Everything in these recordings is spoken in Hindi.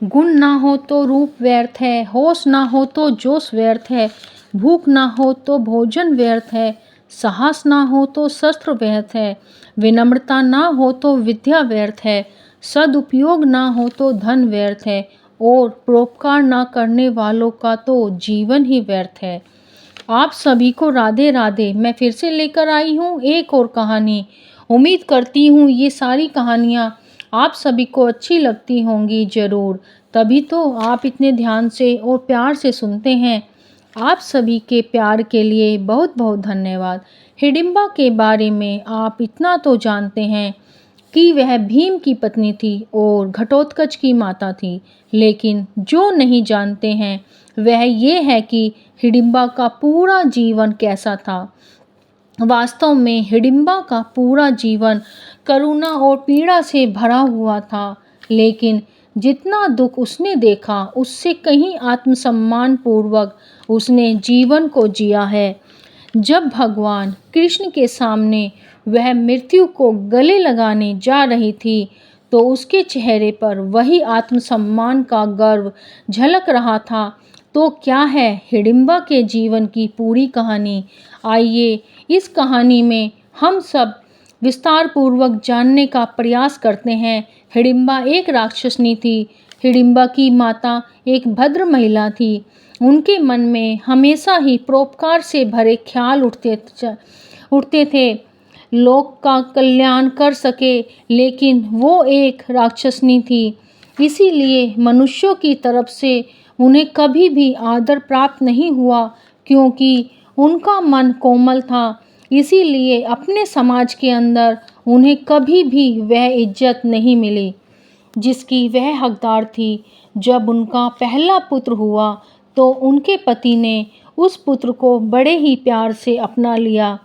गुण ना हो तो रूप व्यर्थ है, होश ना हो तो जोश व्यर्थ है, भूख ना हो तो भोजन व्यर्थ है, साहस ना हो तो शस्त्र व्यर्थ है, विनम्रता ना हो तो विद्या व्यर्थ है, सदुपयोग ना हो तो धन व्यर्थ है, और परोपकार ना करने वालों का तो जीवन ही व्यर्थ है। आप सभी को राधे राधे। मैं फिर से लेकर आई हूँ एक और कहानी। उम्मीद करती हूँ ये सारी कहानियाँ आप सभी को अच्छी लगती होंगी ज़रूर, तभी तो आप इतने ध्यान से और प्यार से सुनते हैं। आप सभी के प्यार के लिए बहुत बहुत धन्यवाद। हिडिंबा के बारे में आप इतना तो जानते हैं कि वह भीम की पत्नी थी और घटोत्कच की माता थी, लेकिन जो नहीं जानते हैं वह ये है कि हिडिंबा का पूरा जीवन कैसा था। वास्तव में हिडिंबा का पूरा जीवन करुणा और पीड़ा से भरा हुआ था, लेकिन जितना दुख उसने देखा उससे कहीं आत्मसम्मान पूर्वक उसने जीवन को जिया है। जब भगवान कृष्ण के सामने वह मृत्यु को गले लगाने जा रही थी तो उसके चेहरे पर वही आत्मसम्मान का गर्व झलक रहा था। तो क्या है हिडिंबा के जीवन की पूरी कहानी? आइए इस कहानी में हम सब विस्तार पूर्वक जानने का प्रयास करते हैं। हिडिंबा एक राक्षसनी थी। हिडिंबा की माता एक भद्र महिला थी। उनके मन में हमेशा ही परोपकार से भरे ख्याल उठते थे, लोक का कल्याण कर सके, लेकिन वो एक राक्षसनी थी, इसीलिए मनुष्यों की तरफ से उन्हें कभी भी आदर प्राप्त नहीं हुआ। क्योंकि उनका मन कोमल था, इसीलिए अपने समाज के अंदर उन्हें कभी भी वह इज्जत नहीं मिली जिसकी वह हकदार थी। जब उनका पहला पुत्र हुआ तो उनके पति ने उस पुत्र को बड़े ही प्यार से अपना लिया,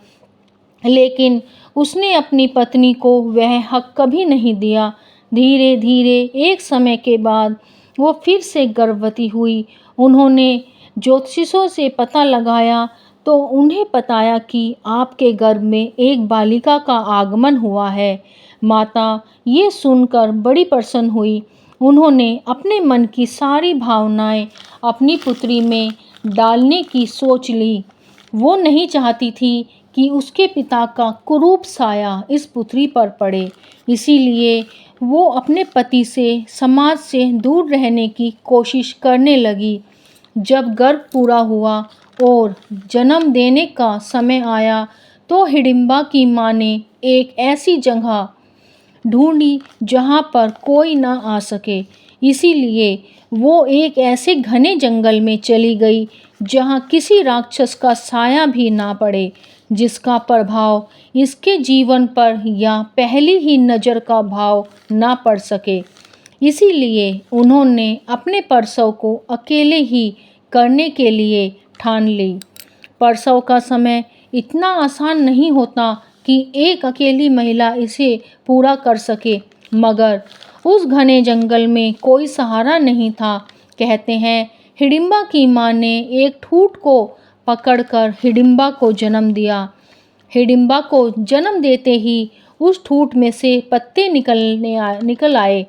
लेकिन उसने अपनी पत्नी को वह हक कभी नहीं दिया। धीरे धीरे एक समय के बाद वो फिर से गर्भवती हुई। उन्होंने ज्योतिषियों से पता लगाया तो उन्हें बताया कि आपके गर्भ में एक बालिका का आगमन हुआ है। माता ये सुनकर बड़ी प्रसन्न हुई। उन्होंने अपने मन की सारी भावनाएं अपनी पुत्री में डालने की सोच ली। वो नहीं चाहती थी कि उसके पिता का कुरूप साया इस पुत्री पर पड़े, इसीलिए वो अपने पति से समाज से दूर रहने की कोशिश करने लगी। जब गर्भ पूरा हुआ और जन्म देने का समय आया तो हिडिंबा की माँ ने एक ऐसी जगह ढूंढी जहाँ पर कोई न आ सके, इसीलिए वो एक ऐसे घने जंगल में चली गई जहाँ किसी राक्षस का साया भी ना पड़े, जिसका प्रभाव इसके जीवन पर या पहली ही नज़र का भाव ना पड़ सके। इसीलिए उन्होंने अपने प्रसव को अकेले ही करने के लिए ठान ली। प्रसव का समय इतना आसान नहीं होता कि एक अकेली महिला इसे पूरा कर सके, मगर उस घने जंगल में कोई सहारा नहीं था। कहते हैं हिडिंबा की माँ ने एक ठूंठ को पकड़कर हिडिंबा को जन्म दिया। हिडिंबा को जन्म देते ही उस ठूंठ में से पत्ते निकल आए।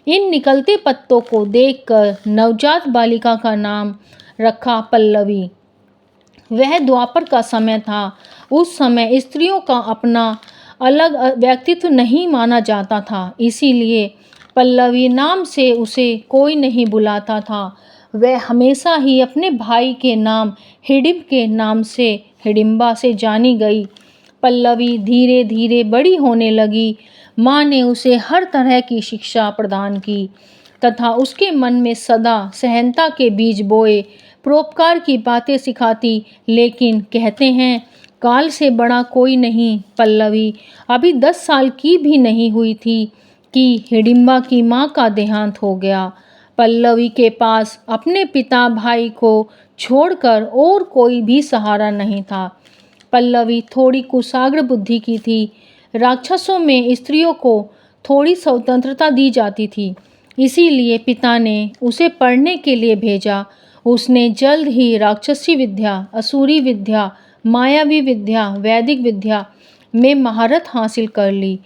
इन निकलते पत्तों को देखकर नवजात बालिका का नाम रखा पल्लवी। वह द्वापर का समय था। उस समय स्त्रियों का अपना अलग व्यक्तित्व नहीं माना जाता था, इसीलिए पल्लवी नाम से उसे कोई नहीं बुलाता था। वह हमेशा ही अपने भाई के नाम हिडिंब के नाम से हिडिंबा से जानी गई। पल्लवी धीरे धीरे बड़ी होने लगी। माँ ने उसे हर तरह की शिक्षा प्रदान की तथा उसके मन में सदा सहनता के बीज बोए, परोपकार की बातें सिखाती। लेकिन कहते हैं काल से बड़ा कोई नहीं। पल्लवी अभी 10 साल की भी नहीं हुई थी कि हिडिंबा की माँ का देहांत हो गया। पल्लवी के पास अपने पिता भाई को छोड़कर और कोई भी सहारा नहीं था। पल्लवी थोड़ी कुशाग्र बुद्धि की थी। राक्षसों में स्त्रियों को थोड़ी स्वतंत्रता दी जाती थी, इसीलिए पिता ने उसे पढ़ने के लिए भेजा। उसने जल्द ही राक्षसी विद्या, असुरी विद्या, मायावी विद्या, वैदिक विद्या में महारत हासिल कर ली।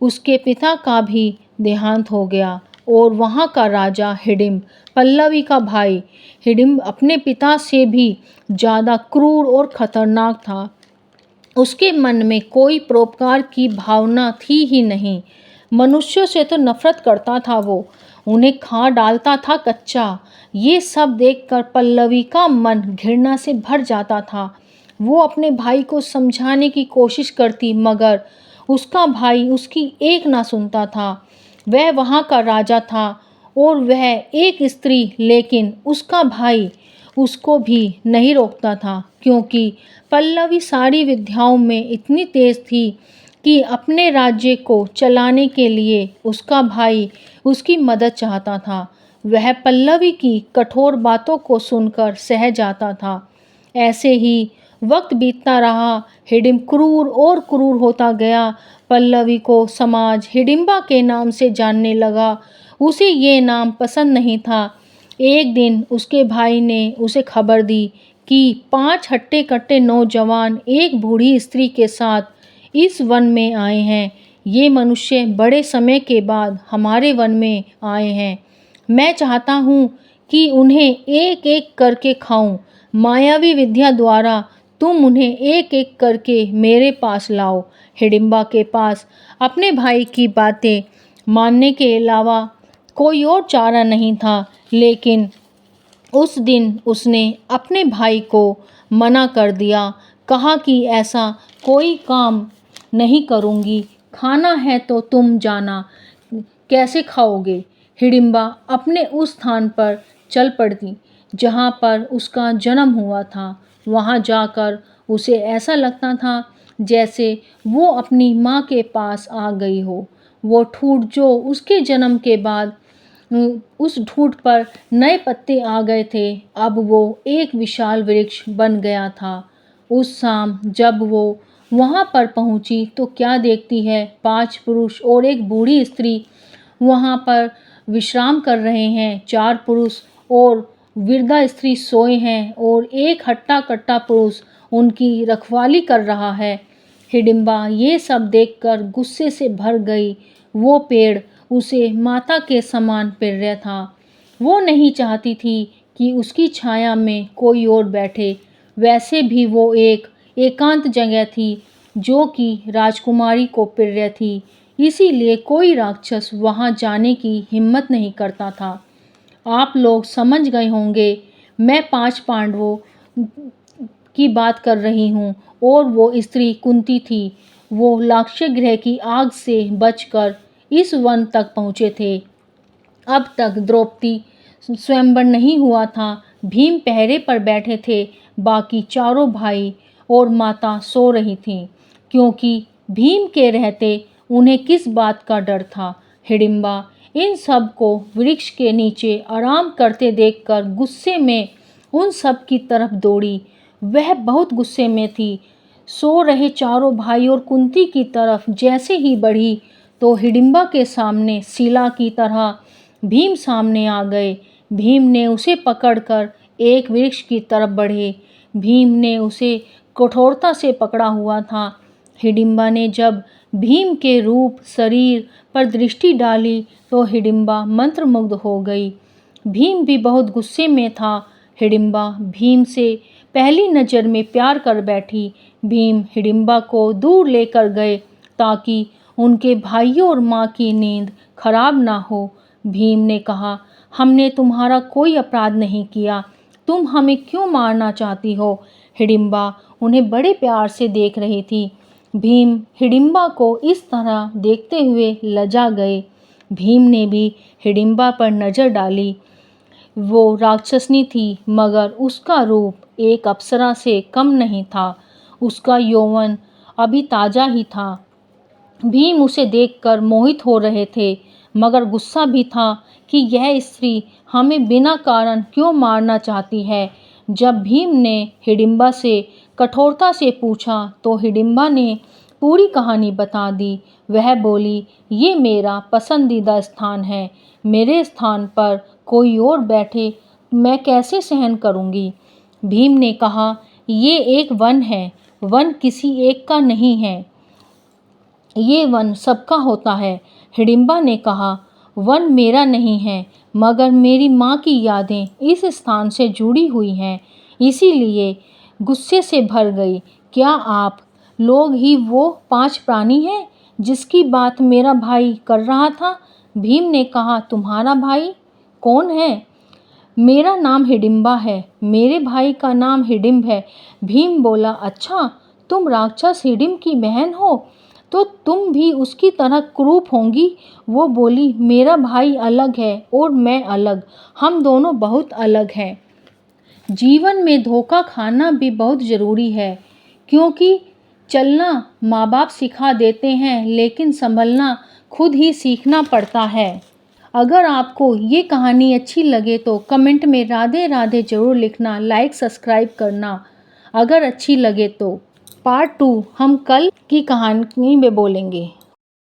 उसके पिता का भी देहांत हो गया और वहाँ का राजा हिडिंब, पल्लवी का भाई हिडिंब, अपने पिता से भी ज़्यादा क्रूर और खतरनाक था। उसके मन में कोई परोपकार की भावना थी ही नहीं। मनुष्यों से तो नफरत करता था वो, उन्हें खा डालता था कच्चा। ये सब देखकर पल्लवी का मन घृणा से भर जाता था। वो अपने भाई को समझाने की कोशिश करती, मगर उसका भाई उसकी एक ना सुनता था। वह वहाँ का राजा था और वह एक स्त्री, लेकिन उसका भाई उसको भी नहीं रोकता था, क्योंकि पल्लवी सारी विद्याओं में इतनी तेज थी कि अपने राज्य को चलाने के लिए उसका भाई उसकी मदद चाहता था। वह पल्लवी की कठोर बातों को सुनकर सह जाता था। ऐसे ही वक्त बीतता रहा। हिडिंब क्रूर और क्रूर होता गया। पल्लवी को समाज हिडिंबा के नाम से जानने लगा। उसे ये नाम पसंद नहीं था। एक दिन उसके भाई ने उसे खबर दी कि 5 हट्टे कट्टे नौजवान एक बूढ़ी स्त्री के साथ इस वन में आए हैं। ये मनुष्य बड़े समय के बाद हमारे वन में आए हैं। मैं चाहता हूँ कि उन्हें एक एक करके खाऊं। मायावी विद्या द्वारा तुम उन्हें एक एक करके मेरे पास लाओ। हिडिंबा के पास अपने भाई की बातें मानने के अलावा कोई और चारा नहीं था, लेकिन उस दिन उसने अपने भाई को मना कर दिया। कहा कि ऐसा कोई काम नहीं करूँगी, खाना है तो तुम जाना, कैसे खाओगे। हिडिंबा अपने उस स्थान पर चल पड़ती जहाँ पर उसका जन्म हुआ था। वहाँ जाकर उसे ऐसा लगता था जैसे वो अपनी माँ के पास आ गई हो। वो ठूठ जो उसके जन्म के बाद उस ठूठ पर नए पत्ते आ गए थे, अब वो एक विशाल वृक्ष बन गया था। उस शाम जब वो वहाँ पर पहुँची तो क्या देखती है, 5 पुरुष और एक बूढ़ी स्त्री वहाँ पर विश्राम कर रहे हैं। 4 पुरुष और वृद्धा स्त्री सोए हैं और एक हट्टा कट्टा पुरुष उनकी रखवाली कर रहा है। हिडिंबा ये सब देखकर गुस्से से भर गई। वो पेड़ उसे माता के समान प्रिय था। वो नहीं चाहती थी कि उसकी छाया में कोई और बैठे। वैसे भी वो एक एकांत जगह थी जो कि राजकुमारी को प्रिय थी, इसीलिए कोई राक्षस वहाँ जाने की हिम्मत नहीं करता था। आप लोग समझ गए होंगे मैं 5 पांडवों की बात कर रही हूँ और वो स्त्री कुंती थी। वो लाक्षागृह की आग से बचकर इस वन तक पहुँचे थे। अब तक द्रौपदी स्वयंवर नहीं हुआ था। भीम पहरे पर बैठे थे। बाकी चारों भाई और माता सो रही थीं, क्योंकि भीम के रहते उन्हें किस बात का डर था। हिडिंबा इन सब को वृक्ष के नीचे आराम करते देखकर गुस्से में उन सब की तरफ दौड़ी। वह बहुत गुस्से में थी। सो रहे चारों भाई और कुंती की तरफ जैसे ही बढ़ी तो हिडिंबा के सामने शिला की तरह भीम सामने आ गए। भीम ने उसे पकड़कर एक वृक्ष की तरफ बढ़े। भीम ने उसे कठोरता से पकड़ा हुआ था। हिडिंबा ने जब भीम के रूप शरीर पर दृष्टि डाली तो हिडिंबा मंत्रमुग्ध हो गई। भीम भी बहुत गुस्से में था। हिडिंबा भीम से पहली नज़र में प्यार कर बैठी। भीम हिडिंबा को दूर लेकर गए ताकि उनके भाइयों और माँ की नींद खराब ना हो। भीम ने कहा, हमने तुम्हारा कोई अपराध नहीं किया, तुम हमें क्यों मारना चाहती हो। हिडिंबा उन्हें बड़े प्यार से देख रही थी। भीम हिडिंबा को इस तरह देखते हुए लजा गए। भीम ने भी हिडिंबा पर नज़र डाली। वो राक्षसनी थी, मगर उसका रूप एक अप्सरा से कम नहीं था। उसका यौवन अभी ताज़ा ही था। भीम उसे देखकर मोहित हो रहे थे, मगर गुस्सा भी था कि यह स्त्री हमें बिना कारण क्यों मारना चाहती है। जब भीम ने हिडिंबा से कठोरता से पूछा तो हिडिंबा ने पूरी कहानी बता दी। वह बोली, ये मेरा पसंदीदा स्थान है, मेरे स्थान पर कोई और बैठे मैं कैसे सहन करूँगी। भीम ने कहा, ये एक वन है, वन किसी एक का नहीं है, ये वन सबका होता है। हिडिंबा ने कहा, वन मेरा नहीं है, मगर मेरी माँ की यादें इस स्थान से जुड़ी हुई हैं, इसीलिए गुस्से से भर गई। क्या आप लोग ही वो 5 प्राणी हैं जिसकी बात मेरा भाई कर रहा था? भीम ने कहा, तुम्हारा भाई कौन है? मेरा नाम हिडिंबा है। मेरे भाई का नाम हिडिंब है। भीम बोला, अच्छा, तुम राक्षस हिडिंब की बहन हो, तो तुम भी उसकी तरह क्रूप होंगी। वो बोली, मेरा भाई अलग है और मैं अलग, हम दोनों बहुत अलग हैं। जीवन में धोखा खाना भी बहुत ज़रूरी है, क्योंकि चलना माँ बाप सिखा देते हैं, लेकिन संभलना खुद ही सीखना पड़ता है। अगर आपको ये कहानी अच्छी लगे तो कमेंट में राधे राधे ज़रूर लिखना, लाइक सब्सक्राइब करना अगर अच्छी लगे तो। पार्ट 2 हम कल की कहानी में बोलेंगे।